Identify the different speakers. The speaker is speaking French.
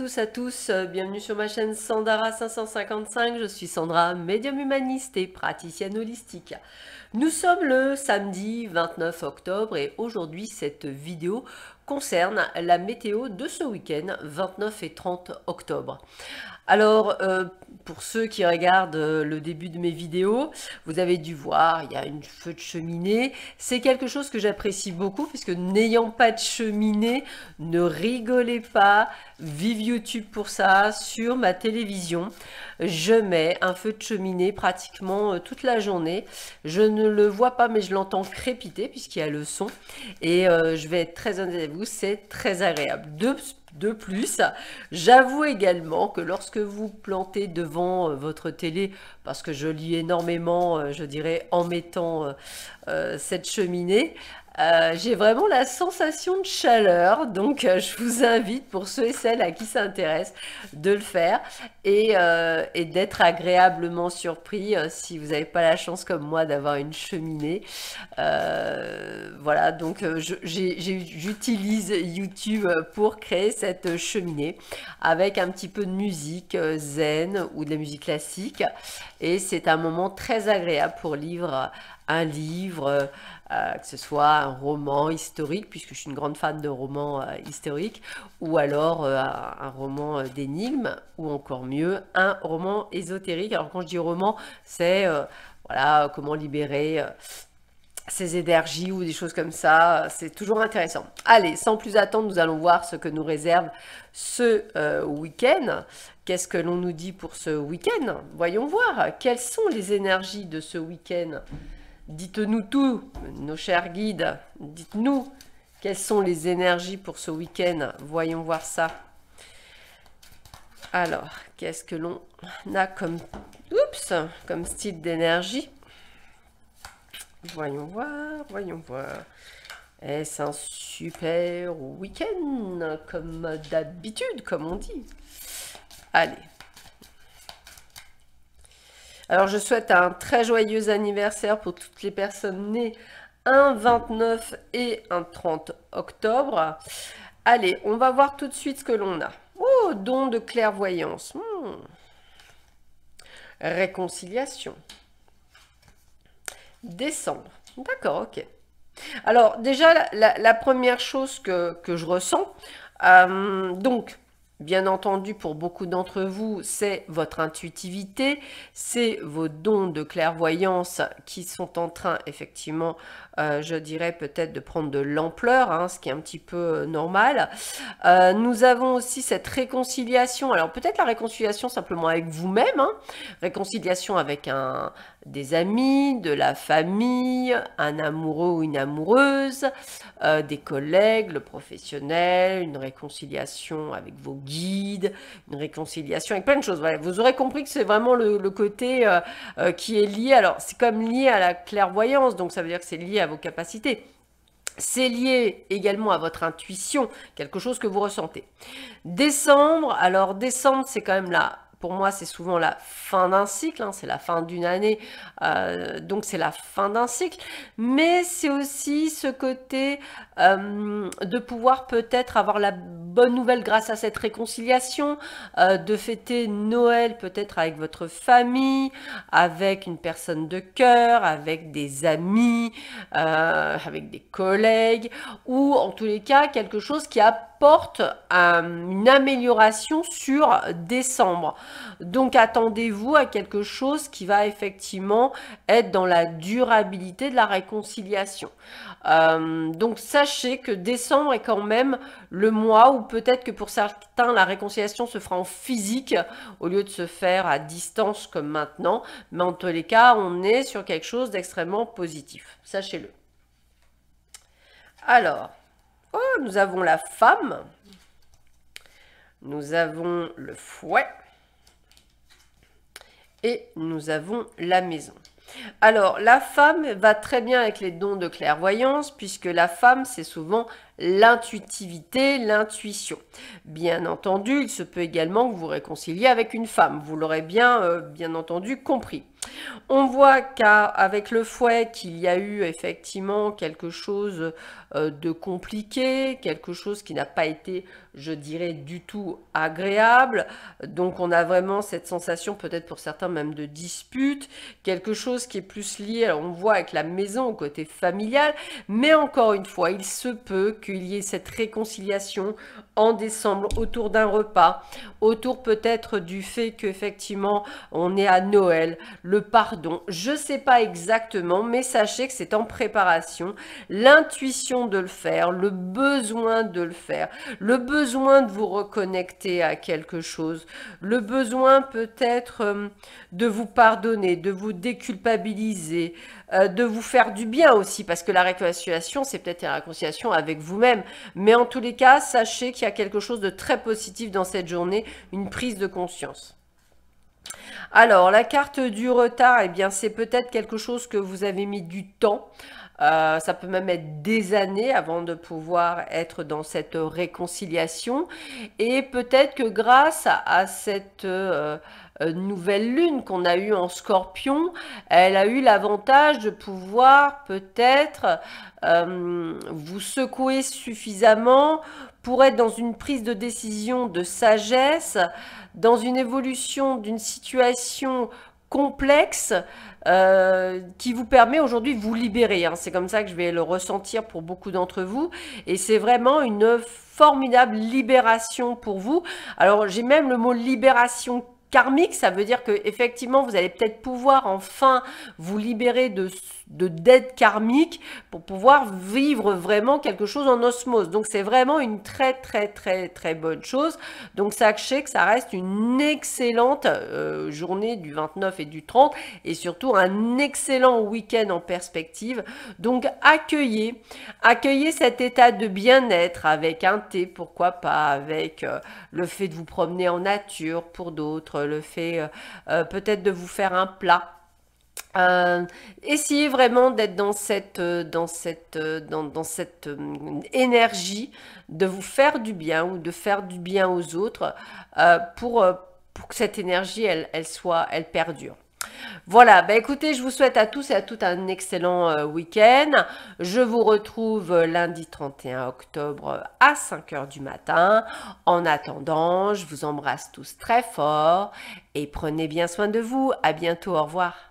Speaker 1: tous à tous, bienvenue sur ma chaîne Sandara 555, je suis Sandra, médium humaniste et praticienne holistique. Nous sommes le samedi 29 octobre et aujourd'hui cette vidéo concerne la météo de ce week-end 29 et 30 octobre. Alors, pour ceux qui regardent le début de mes vidéos, vous avez dû voir, il y a une feu de cheminée. C'est quelque chose que j'apprécie beaucoup, puisque n'ayant pas de cheminée, ne rigolez pas, vive YouTube pour ça, sur ma télévision. Je mets un feu de cheminée pratiquement toute la journée. Je ne le vois pas, mais je l'entends crépiter, puisqu'il y a le son. Et je vais être très honnête avec vous, c'est très agréable. De plus, j'avoue également que lorsque vous plantez devant votre télé, parce que je lis énormément, je dirais, en mettant cette cheminée, j'ai vraiment la sensation de chaleur, donc je vous invite, pour ceux et celles à qui ça intéresse, de le faire et d'être agréablement surpris si vous n'avez pas la chance comme moi d'avoir une cheminée. Voilà, donc j'utilise YouTube pour créer cette cheminée avec un petit peu de musique zen ou de la musique classique, et c'est un moment très agréable pour lire un livre, que ce soit un roman historique, puisque je suis une grande fan de romans historiques, ou alors un roman d'énigmes, ou encore mieux, un roman ésotérique. Alors quand je dis roman, c'est voilà, comment libérer ces énergies ou des choses comme ça, c'est toujours intéressant. Allez, sans plus attendre, nous allons voir ce que nous réserve ce week-end. Qu'est-ce que l'on nous dit pour ce week-end? Voyons voir, quelles sont les énergies de ce week-end? Dites-nous tout, nos chers guides, dites-nous quelles sont les énergies pour ce week-end. Voyons voir ça. Alors, qu'est-ce que l'on a comme style d'énergie? Voyons voir, voyons voir. Est-ce un super week-end, comme d'habitude, comme on dit? Allez. Alors, je souhaite un très joyeux anniversaire pour toutes les personnes nées un 29 et un 30 octobre. Allez, on va voir tout de suite ce que l'on a. Oh, don de clairvoyance. Réconciliation. Décembre. D'accord, ok. Alors, déjà, la première chose que je ressens, donc, bien entendu, pour beaucoup d'entre vous, c'est votre intuitivité, c'est vos dons de clairvoyance qui sont en train, effectivement, je dirais peut-être de prendre de l'ampleur, hein, ce qui est un petit peu normal. Nous avons aussi cette réconciliation, alors peut-être la réconciliation simplement avec vous-même, hein, réconciliation avec des amis, de la famille, un amoureux ou une amoureuse, des collègues, le professionnel, une réconciliation avec vos guides, une réconciliation avec plein de choses. Voilà. Vous aurez compris que c'est vraiment le côté qui est lié, alors c'est comme lié à la clairvoyance, donc ça veut dire que c'est lié à vos capacités. C'est lié également à votre intuition, quelque chose que vous ressentez. Décembre, alors décembre c'est quand même là. Pour moi, c'est souvent la fin d'un cycle, hein, c'est la fin d'une année, donc c'est la fin d'un cycle, mais c'est aussi ce côté de pouvoir peut-être avoir la bonne nouvelle grâce à cette réconciliation, de fêter Noël peut-être avec votre famille, avec une personne de cœur, avec des amis, avec des collègues, ou en tous les cas quelque chose qui apporte une amélioration sur décembre. Donc attendez-vous à quelque chose qui va effectivement être dans la durabilité de la réconciliation. Donc sachez que décembre est quand même le mois où peut-être que pour certains la réconciliation se fera en physique au lieu de se faire à distance comme maintenant. Mais en tous les cas, on est sur quelque chose d'extrêmement positif. Sachez-le. Alors, oh, nous avons la femme. Nous avons le fouet. Et nous avons la maison. Alors, la femme va très bien avec les dons de clairvoyance, puisque la femme, c'est souvent l'intuitivité, l'intuition. Bien entendu, il se peut également que vous réconciliez avec une femme. Vous l'aurez bien entendu compris. On voit qu'avec le fouet, qu'il y a eu effectivement quelque chose de compliqué, quelque chose qui n'a pas été, je dirais, du tout agréable. Donc on a vraiment cette sensation, peut-être pour certains même de dispute, quelque chose qui est plus lié, alors on voit avec la maison au côté familial, mais encore une fois, il se peut qu'il y ait cette réconciliation en décembre autour d'un repas, autour peut-être du fait qu'effectivement on est à Noël, le pardon, je ne sais pas exactement, mais sachez que c'est en préparation, l'intuition de le faire, le besoin de le faire, le besoin de vous reconnecter à quelque chose, le besoin peut-être de vous pardonner, de vous déculpabiliser, de vous faire du bien aussi, parce que la réconciliation, c'est peut-être une réconciliation avec vous-même, mais en tous les cas, sachez qu'il y a quelque chose de très positif dans cette journée, une prise de conscience. Alors, la carte du retard, eh bien, c'est peut-être quelque chose que vous avez mis du temps. Ça peut même être des années avant de pouvoir être dans cette réconciliation. Et peut-être que grâce à cette nouvelle lune qu'on a eue en Scorpion, elle a eu l'avantage de pouvoir peut-être vous secouer suffisamment pour être dans une prise de décision de sagesse, dans une évolution d'une situation complexe qui vous permet aujourd'hui de vous libérer. Hein. C'est comme ça que je vais le ressentir pour beaucoup d'entre vous. Et c'est vraiment une formidable libération pour vous. Alors, j'ai même le mot libération karmique, ça veut dire que effectivement vous allez peut-être pouvoir enfin vous libérer de dettes karmiques pour pouvoir vivre vraiment quelque chose en osmose. Donc c'est vraiment une très bonne chose. Donc sachez que ça reste une excellente journée du 29 et du 30 et surtout un excellent week-end en perspective. Donc accueillez cet état de bien-être avec un thé, pourquoi pas, avec le fait de vous promener en nature pour d'autres, le fait peut-être de vous faire un plat. Essayez vraiment d'être dans cette énergie de vous faire du bien ou de faire du bien aux autres pour que cette énergie elle perdure. Voilà, bah écoutez, je vous souhaite à tous et à toutes un excellent week-end. Je vous retrouve lundi 31 octobre à 5 h du matin. En attendant, je vous embrasse tous très fort et prenez bien soin de vous. À bientôt, au revoir.